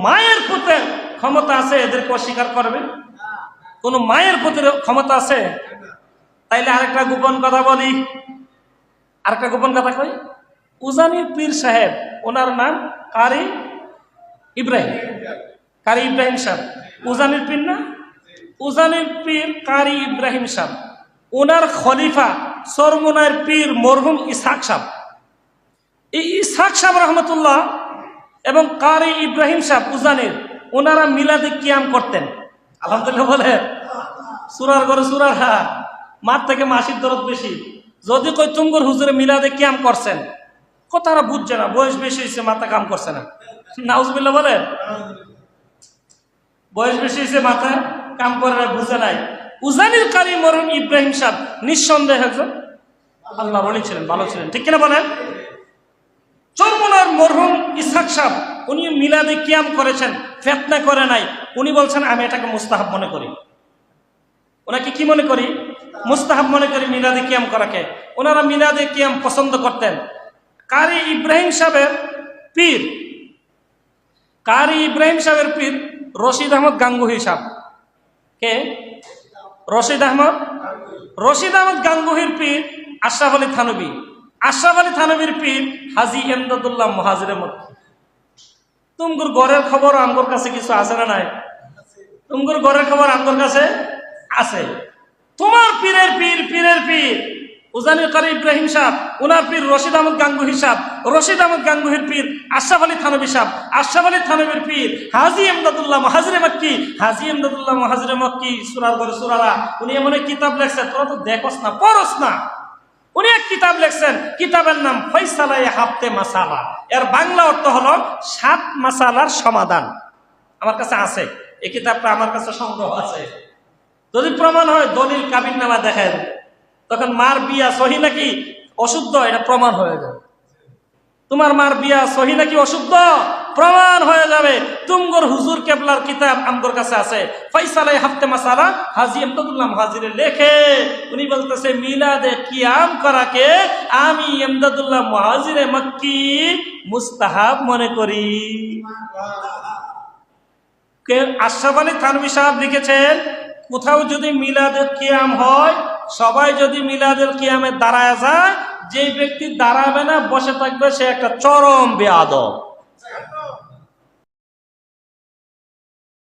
মায়ের প্রতি ক্ষমতা আছে এদেরকে অস্বীকার করবে? কোন মায়ের প্রতি ক্ষমতা আছে? তাইলে আরেকটা গোপন কথা বলি, আরেকটা গোপন কথা কই। উজানির পীর সাহেব, ওনার নাম কারি ইব্রাহিম, কারি ইব্রাহিম সাহেব। উজানির পীর না? উজানির পীর কারি ইব্রাহিম সাহেব, ওনার খলিফা সরমুনার পীর মরহুম ইসহাক সাহেব। এই ইসহাক সাহেব রহমতুল্লাহ এবং কারি ইব্রাহিম সাহেব উজানির, ওনারা মিলাদে কিয়াম করতেন। আলহামদুলিল্লাহ বলে। সুরার ঘরে সুরার হা, মার থেকে মাসির দরদ বেশি। যদি কই তুমগর হুজুরে মিলাদে কিয়াম করছেন, কথাটা বুঝছে না, বয়স বেশি হয়েছে, মাথা কাম করছে না। নাউজুবিল্লাহ বলে। বয়স বেশি হয়েছে, মাথা কাম করে না, বুঝে নাই। উজানির কারি মরহুম ইব্রাহিম সাহেব নিঃসন্দেহে একজন আল্লাহ ওলি ছিলেন, ভালো ছিলেন, ঠিক কিনা বলেন? চরমনার মরহুম ইসহাক সাহেব, উনি মিলাদে কিয়াম করেছেন, ফিতনা করে নাই। উনি বলছেন আমি এটাকে মুস্তাহাব মনে করি। ওনাকে কি মনে করি? মুস্তাহাব মনে করি মিলাদে কিয়াম করাকে। ওনারা মিলাদে কিয়াম পছন্দ করতেন। কারি ইব্রাহিম সাহেবের পীর, কারি ইব্রাহিম সাহেবের পীর রশিদ আহমদ গাঙ্গুহি সাহেব। কে? রশিদ আহমদ। রশিদ আহমদ গাঙ্গুহির পীর আশরাফ আলী থানভী। আশরাফ আলী থানভীর পীর হাজী এমদাদুল্লাহ মুহাজিরে মক্কি। তুমগুর ঘরের খবর আমগোর কাছে কিছু আছে না নাই? তুমগুর ঘরের খবর আমগোর কাছে আছে। তোমার পীরের পীর, পীরের পীর উজানির কারি ইব্রাহিম সাহেব, ওনার পীর রশিদ আহমদ গাঙ্গুহি সাহেব, রশিদ আহমদ গাঙ্গুহির পীর আশরাফ আলী থানভী সাহেব, আশরাফ আলী থানভীর পীর হাজী এমদাদুল্লাহ মুহাজিরে মক্কি, হাজী এমদাদুল্লাহ মুহাজিরে মক্কি। সুরার ঘরে সুরারা, উনি এমন এক কিতাব লেখছেন, তোরা তো দেখোস না, পড়স না। উনি এক কিতাব লেখছেন, কিতাবের নাম ফয়সালায়ে হাফতে মাসালা। এর বাংলা অর্থ হলো 7 মাসালার সমাধান। আমার কাছে আছে এই কিতাবটা, আমার কাছে সংগ্রহ আছে। যদি প্রমাণ হয় দলিল কাবিননামা দেখেন, তখন মার বিয়া সহি নাকি অশুদ্ধ এটা প্রমাণ হয়ে যাবে। তোমার মার বিয়া সহি নাকি অশুদ্ধ প্রমাণ হয়ে যাবে। তুমগর হুজুর কেবলার কিতাব আমগর কাছে আছে, ফয়সালায়ে হাফতে মাসালা, হাজী এমদাদুল্লাহ মুহাজিরে লেখে। উনি বলতেছে মিলাদে কিয়াম করাকে আমি এমদাদুল্লাহ মুহাজিরে মক্কি মুস্তাহাব মনে করি। কে? আশরাফ আলী থানভী সাহেব লিখেছেন, কোথাও যদি মিলাদুল কিয়াম হয়, সবাই যদি মিলাদুল কিয়ামে দাঁড়ায় যায়, যে ব্যক্তি দাঁড়াবে না বসে থাকবে সে একটা চরম বেয়াদব।